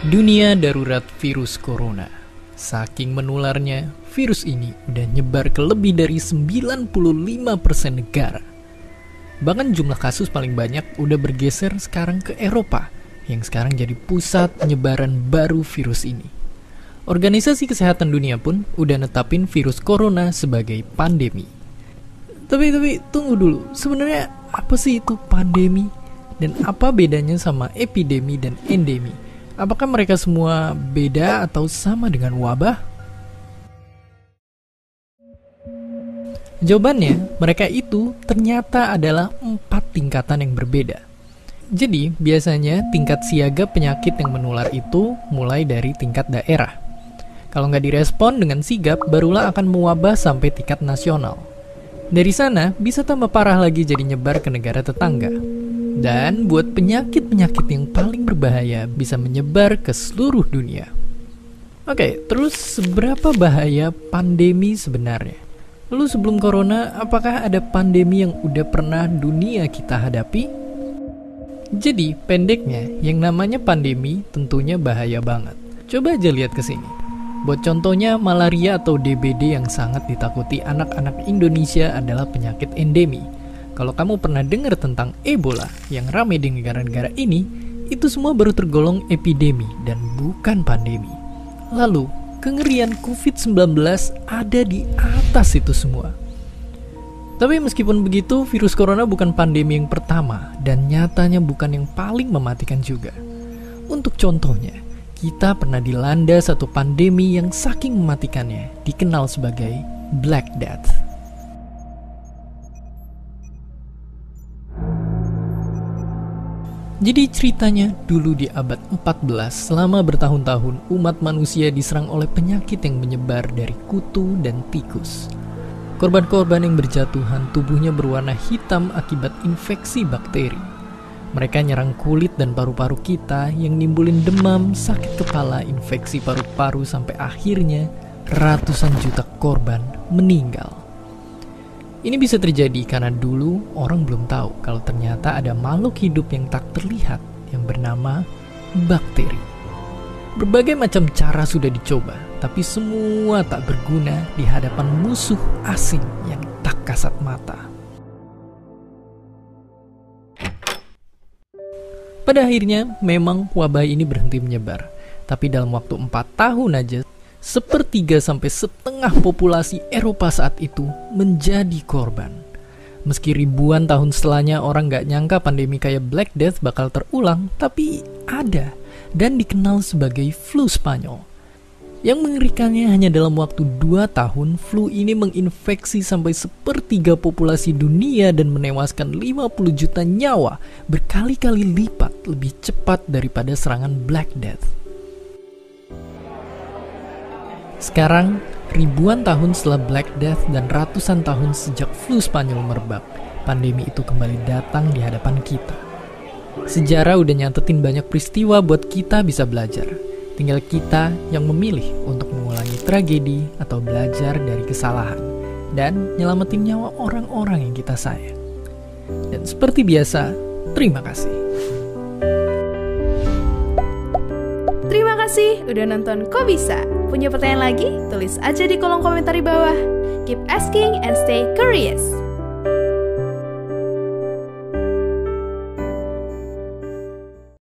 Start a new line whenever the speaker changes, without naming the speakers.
Dunia darurat virus corona. Saking menularnya, virus ini udah nyebar ke lebih dari 95% negara. Bahkan jumlah kasus paling banyak udah bergeser sekarang ke Eropa, yang sekarang jadi pusat penyebaran baru virus ini. Organisasi Kesehatan Dunia pun udah netapin virus corona sebagai pandemi. Tapi tunggu dulu, sebenarnya apa sih itu pandemi? Dan apa bedanya sama epidemi dan endemi? Apakah mereka semua beda atau sama dengan wabah? Jawabannya, mereka itu ternyata adalah 4 tingkatan yang berbeda. Jadi, biasanya tingkat siaga penyakit yang menular itu mulai dari tingkat daerah. Kalau nggak direspon dengan sigap, barulah akan mewabah sampai tingkat nasional. Dari sana, bisa tambah parah lagi jadi nyebar ke negara tetangga. Dan buat penyakit-penyakit yang paling berbahaya bisa menyebar ke seluruh dunia. Oke, terus seberapa bahaya pandemi sebenarnya? Lalu sebelum corona, apakah ada pandemi yang udah pernah dunia kita hadapi? Jadi, pendeknya, yang namanya pandemi tentunya bahaya banget. Coba aja lihat ke sini. Buat contohnya, malaria atau DBD yang sangat ditakuti anak-anak Indonesia adalah penyakit endemi. Kalau kamu pernah dengar tentang Ebola yang ramai di negara-negara ini, itu semua baru tergolong epidemi dan bukan pandemi. Lalu, kengerian COVID-19 ada di atas itu semua. Tapi meskipun begitu, virus corona bukan pandemi yang pertama dan nyatanya bukan yang paling mematikan juga. Untuk contohnya, kita pernah dilanda satu pandemi yang saking mematikannya dikenal sebagai Black Death. Jadi ceritanya dulu di abad 14, selama bertahun-tahun umat manusia diserang oleh penyakit yang menyebar dari kutu dan tikus. Korban-korban yang berjatuhan tubuhnya berwarna hitam akibat infeksi bakteri. Mereka nyerang kulit dan paru-paru kita yang nimbulin demam, sakit kepala, infeksi paru-paru sampai akhirnya ratusan juta korban meninggal. Ini bisa terjadi karena dulu orang belum tahu kalau ternyata ada makhluk hidup yang tak terlihat yang bernama bakteri. Berbagai macam cara sudah dicoba, tapi semua tak berguna di hadapan musuh asing yang tak kasat mata. Pada akhirnya, memang wabah ini berhenti menyebar. Tapi dalam waktu 4 tahun aja, 1/3 sampai 1/2 populasi Eropa saat itu menjadi korban. Meski ribuan tahun setelahnya orang gak nyangka pandemi kayak Black Death bakal terulang, tapi ada dan dikenal sebagai flu Spanyol. Yang mengerikannya hanya dalam waktu 2 tahun, flu ini menginfeksi sampai 1/3 populasi dunia dan menewaskan 50 juta nyawa, berkali-kali lipat lebih cepat daripada serangan Black Death. Sekarang, ribuan tahun setelah Black Death dan ratusan tahun sejak flu Spanyol merebak, pandemi itu kembali datang di hadapan kita. Sejarah udah nyatetin banyak peristiwa buat kita bisa belajar. Tinggal kita yang memilih untuk mengulangi tragedi atau belajar dari kesalahan dan nyelamatin nyawa orang-orang yang kita sayang. Dan seperti biasa, terima kasih.
Terima kasih udah nonton Kok Bisa. Punya pertanyaan lagi? Tulis aja di kolom komentar di bawah. Keep asking and stay curious.